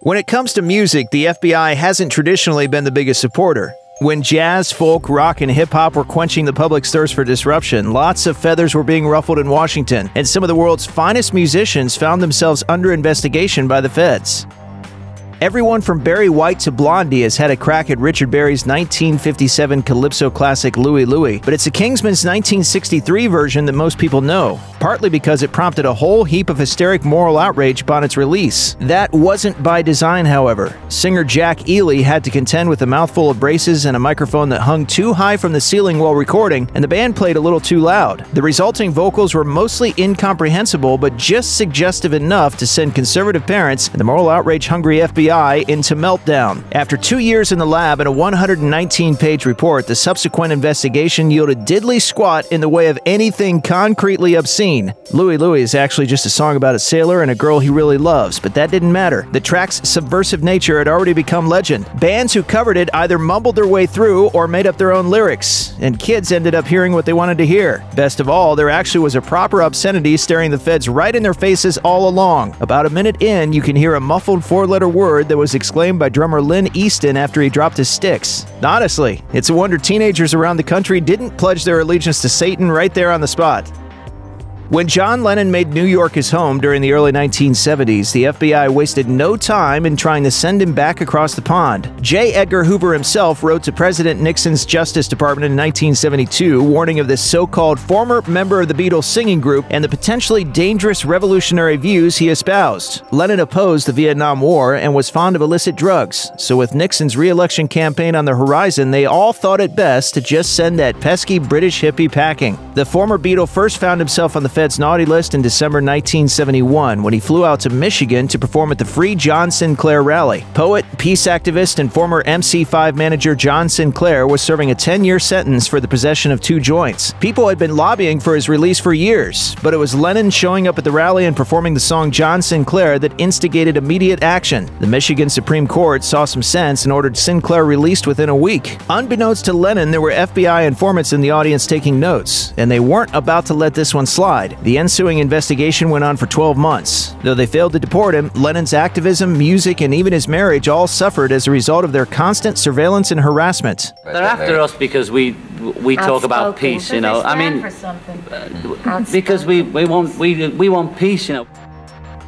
When it comes to music, the FBI hasn't traditionally been the biggest supporter. When jazz, folk, rock, and hip-hop were quenching the public's thirst for disruption, lots of feathers were being ruffled in Washington, and some of the world's finest musicians found themselves under investigation by the feds. Everyone from Barry White to Blondie has had a crack at Richard Berry's 1957 calypso classic Louie Louie, but it's the Kingsmen's 1963 version that most people know, partly because it prompted a whole heap of hysteric moral outrage upon its release. That wasn't by design, however. Singer Jack Ely had to contend with a mouthful of braces and a microphone that hung too high from the ceiling while recording, and the band played a little too loud. The resulting vocals were mostly incomprehensible, but just suggestive enough to send conservative parents and the moral outrage-hungry FBI into meltdown. After 2 years in the lab and a 119-page report, the subsequent investigation yielded diddly squat in the way of anything concretely obscene. Louie Louie is actually just a song about a sailor and a girl he really loves, but that didn't matter. The track's subversive nature had already become legend. Bands who covered it either mumbled their way through or made up their own lyrics, and kids ended up hearing what they wanted to hear. Best of all, there actually was a proper obscenity staring the feds right in their faces all along. About a minute in, you can hear a muffled four-letter word that was exclaimed by drummer Lynn Easton after he dropped his sticks. Honestly, it's a wonder teenagers around the country didn't pledge their allegiance to Satan right there on the spot. When John Lennon made New York his home during the early 1970s, the FBI wasted no time in trying to send him back across the pond. J. Edgar Hoover himself wrote to President Nixon's Justice Department in 1972, warning of this so-called former member of the Beatles singing group and the potentially dangerous revolutionary views he espoused. Lennon opposed the Vietnam War and was fond of illicit drugs, so with Nixon's re-election campaign on the horizon, they all thought it best to just send that pesky British hippie packing. The former Beatle first found himself on the Fed's naughty list in December 1971 when he flew out to Michigan to perform at the Free John Sinclair rally. Poet, peace activist, and former MC5 manager John Sinclair was serving a 10-year sentence for the possession of 2 joints. People had been lobbying for his release for years, but it was Lennon showing up at the rally and performing the song John Sinclair that instigated immediate action. The Michigan Supreme Court saw some sense and ordered Sinclair released within a week. Unbeknownst to Lennon, there were FBI informants in the audience taking notes, and they weren't about to let this one slide. The ensuing investigation went on for 12 months. Though they failed to deport him, Lennon's activism, music, and even his marriage all suffered as a result of their constant surveillance and harassment. They're after us because we talk about peace, you know. I mean, because we want peace, you know.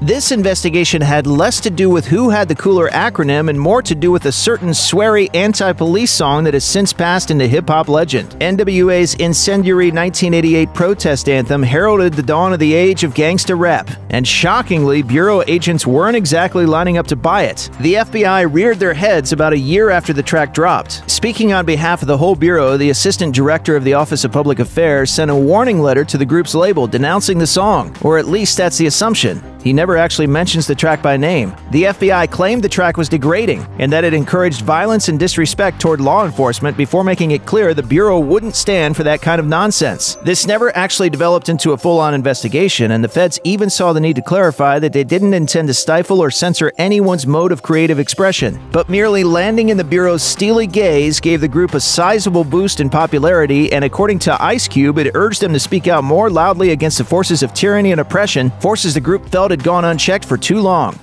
This investigation had less to do with who had the cooler acronym and more to do with a certain sweary anti-police song that has since passed into hip-hop legend. NWA's incendiary 1988 protest anthem heralded the dawn of the age of gangsta rap, and shockingly, Bureau agents weren't exactly lining up to buy it. The FBI reared their heads about a year after the track dropped. Speaking on behalf of the whole Bureau, the Assistant Director of the Office of Public Affairs sent a warning letter to the group's label denouncing the song, or at least that's the assumption. He never actually mentions the track by name. The FBI claimed the track was degrading and that it encouraged violence and disrespect toward law enforcement before making it clear the Bureau wouldn't stand for that kind of nonsense. This never actually developed into a full-on investigation, and the feds even saw the need to clarify that they didn't intend to stifle or censor anyone's mode of creative expression. But merely landing in the Bureau's steely gaze gave the group a sizable boost in popularity, and according to Ice Cube, it urged them to speak out more loudly against the forces of tyranny and oppression, forces the group felt had gone unchecked for too long.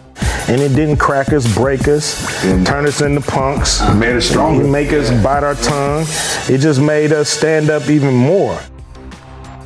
And it didn't crack us, break us, turn us into punks. It made us stronger. Make us bite our tongue. It just made us stand up even more.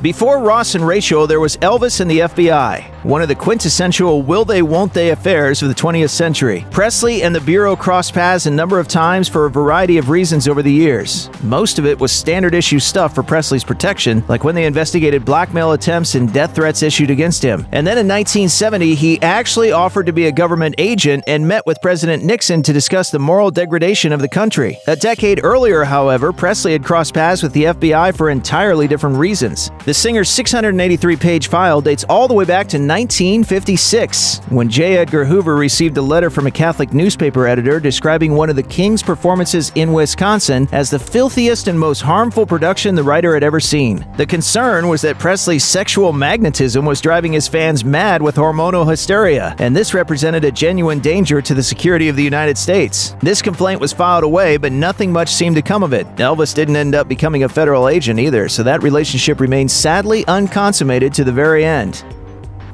Before Ross and Rachel, there was Elvis and the FBI, one of the quintessential will-they-won't-they affairs of the 20th century. Presley and the Bureau crossed paths a number of times for a variety of reasons over the years. Most of it was standard-issue stuff for Presley's protection, like when they investigated blackmail attempts and death threats issued against him. And then in 1970, he actually offered to be a government agent and met with President Nixon to discuss the moral degradation of the country. A decade earlier, however, Presley had crossed paths with the FBI for entirely different reasons. The singer's 683-page file dates all the way back to 1956, when J. Edgar Hoover received a letter from a Catholic newspaper editor describing one of the Kings' performances in Wisconsin as the filthiest and most harmful production the writer had ever seen. The concern was that Presley's sexual magnetism was driving his fans mad with hormonal hysteria, and this represented a genuine danger to the security of the United States. This complaint was filed away, but nothing much seemed to come of it. Elvis didn't end up becoming a federal agent either, so that relationship remains sadly unconsummated to the very end.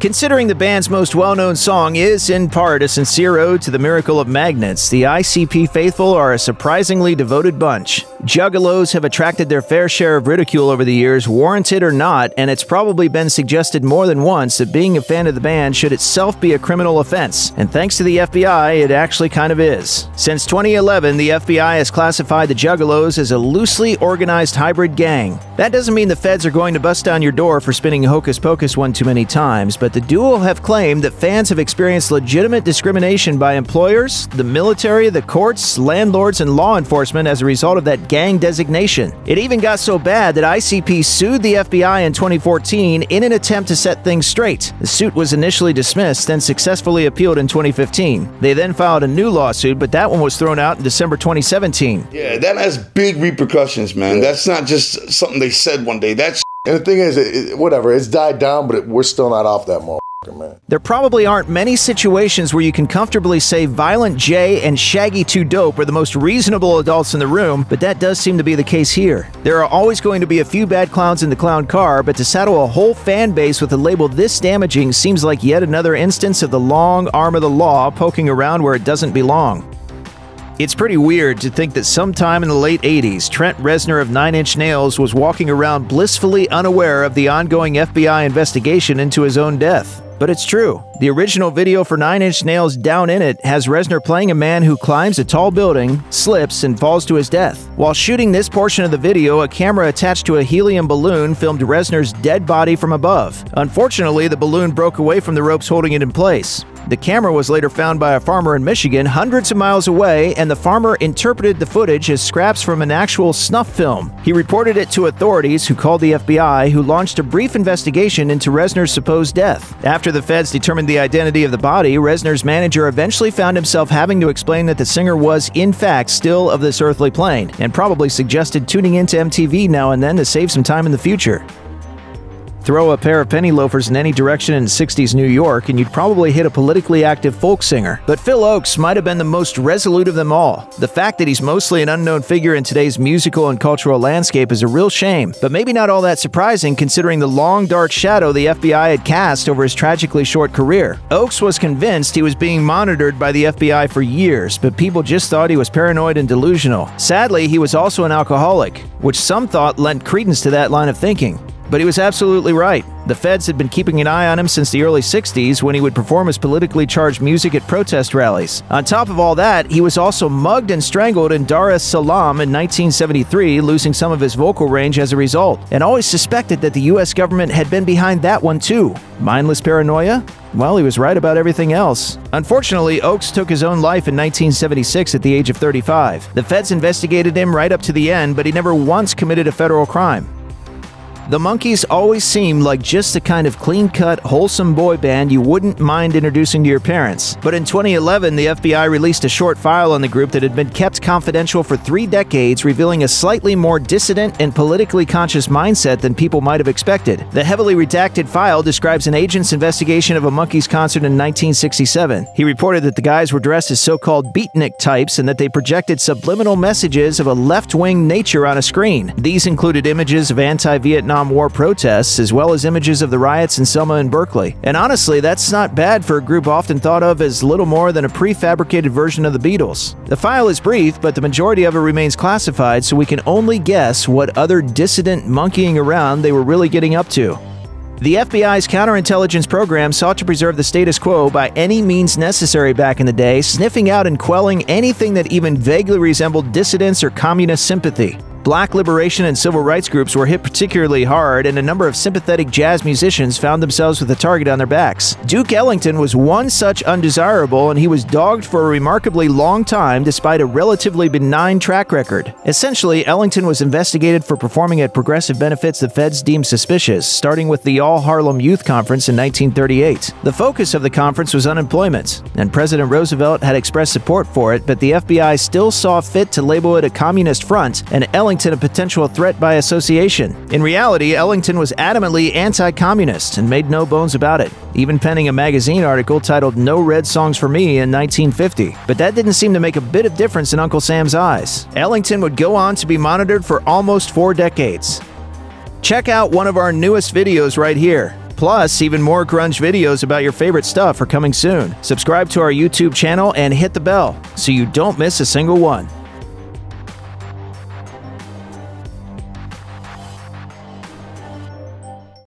Considering the band's most well-known song is, in part, a sincere ode to the miracle of magnets, the ICP faithful are a surprisingly devoted bunch. Juggalos have attracted their fair share of ridicule over the years, warranted or not, and it's probably been suggested more than once that being a fan of the band should itself be a criminal offense, and thanks to the FBI, it actually kind of is. Since 2011, the FBI has classified the Juggalos as a loosely organized hybrid gang. That doesn't mean the feds are going to bust down your door for spinning Hocus Pocus one too many times, but the duo have claimed that fans have experienced legitimate discrimination by employers, the military, the courts, landlords, and law enforcement as a result of that gang designation. It even got so bad that ICP sued the FBI in 2014 in an attempt to set things straight. The suit was initially dismissed, then successfully appealed in 2015. They then filed a new lawsuit, but that one was thrown out in December 2017. Yeah, that has big repercussions, man. That's not just something they said one day. That's and the thing is, whatever, it's died down, but we're still not off that motherfucker, man. There probably aren't many situations where you can comfortably say Violent J and Shaggy 2 Dope are the most reasonable adults in the room, but that does seem to be the case here. There are always going to be a few bad clowns in the clown car, but to saddle a whole fan base with a label this damaging seems like yet another instance of the long arm of the law poking around where it doesn't belong. It's pretty weird to think that sometime in the late 80s, Trent Reznor of Nine Inch Nails was walking around blissfully unaware of the ongoing FBI investigation into his own death. But it's true. The original video for Nine Inch Nails' Down In It has Reznor playing a man who climbs a tall building, slips, and falls to his death. While shooting this portion of the video, a camera attached to a helium balloon filmed Reznor's dead body from above. Unfortunately, the balloon broke away from the ropes holding it in place. The camera was later found by a farmer in Michigan hundreds of miles away, and the farmer interpreted the footage as scraps from an actual snuff film. He reported it to authorities, who called the FBI, who launched a brief investigation into Reznor's supposed death. After the feds determined the identity of the body, Reznor's manager eventually found himself having to explain that the singer was, in fact, still of this earthly plane, and probably suggested tuning into MTV now and then to save some time in the future. Throw a pair of penny loafers in any direction in 60s New York and you'd probably hit a politically active folk singer. But Phil Ochs might have been the most resolute of them all. The fact that he's mostly an unknown figure in today's musical and cultural landscape is a real shame, but maybe not all that surprising considering the long dark shadow the FBI had cast over his tragically short career. Ochs was convinced he was being monitored by the FBI for years, but people just thought he was paranoid and delusional. Sadly, he was also an alcoholic, which some thought lent credence to that line of thinking. But he was absolutely right. The feds had been keeping an eye on him since the early 60s when he would perform his politically charged music at protest rallies. On top of all that, he was also mugged and strangled in Dar es Salaam in 1973, losing some of his vocal range as a result, and always suspected that the US government had been behind that one too. Mindless paranoia? Well, he was right about everything else. Unfortunately, Ochs took his own life in 1976 at the age of 35. The feds investigated him right up to the end, but he never once committed a federal crime. The Monkees always seemed like just the kind of clean-cut, wholesome boy band you wouldn't mind introducing to your parents. But in 2011, the FBI released a short file on the group that had been kept confidential for 3 decades, revealing a slightly more dissident and politically conscious mindset than people might have expected. The heavily redacted file describes an agent's investigation of a Monkees concert in 1967. He reported that the guys were dressed as so-called beatnik types and that they projected subliminal messages of a left-wing nature on a screen. These included images of anti-Vietnam War protests, as well as images of the riots in Selma and Berkeley. And honestly, that's not bad for a group often thought of as little more than a prefabricated version of the Beatles. The file is brief, but the majority of it remains classified, so we can only guess what other dissident monkeying around they were really getting up to. The FBI's counterintelligence program sought to preserve the status quo by any means necessary back in the day, sniffing out and quelling anything that even vaguely resembled dissidence or communist sympathy. Black liberation and civil rights groups were hit particularly hard, and a number of sympathetic jazz musicians found themselves with a target on their backs. Duke Ellington was one such undesirable, and he was dogged for a remarkably long time despite a relatively benign track record. Essentially, Ellington was investigated for performing at progressive benefits the feds deemed suspicious, starting with the All Harlem Youth Conference in 1938. The focus of the conference was unemployment, and President Roosevelt had expressed support for it, but the FBI still saw fit to label it a communist front, and Ellington a potential threat by association. In reality, Ellington was adamantly anti-communist and made no bones about it, even penning a magazine article titled "No Red Songs for Me" in 1950. But that didn't seem to make a bit of difference in Uncle Sam's eyes. Ellington would go on to be monitored for almost 4 decades. Check out one of our newest videos right here. Plus, even more grunge videos about your favorite stuff are coming soon. Subscribe to our YouTube channel and hit the bell so you don't miss a single one.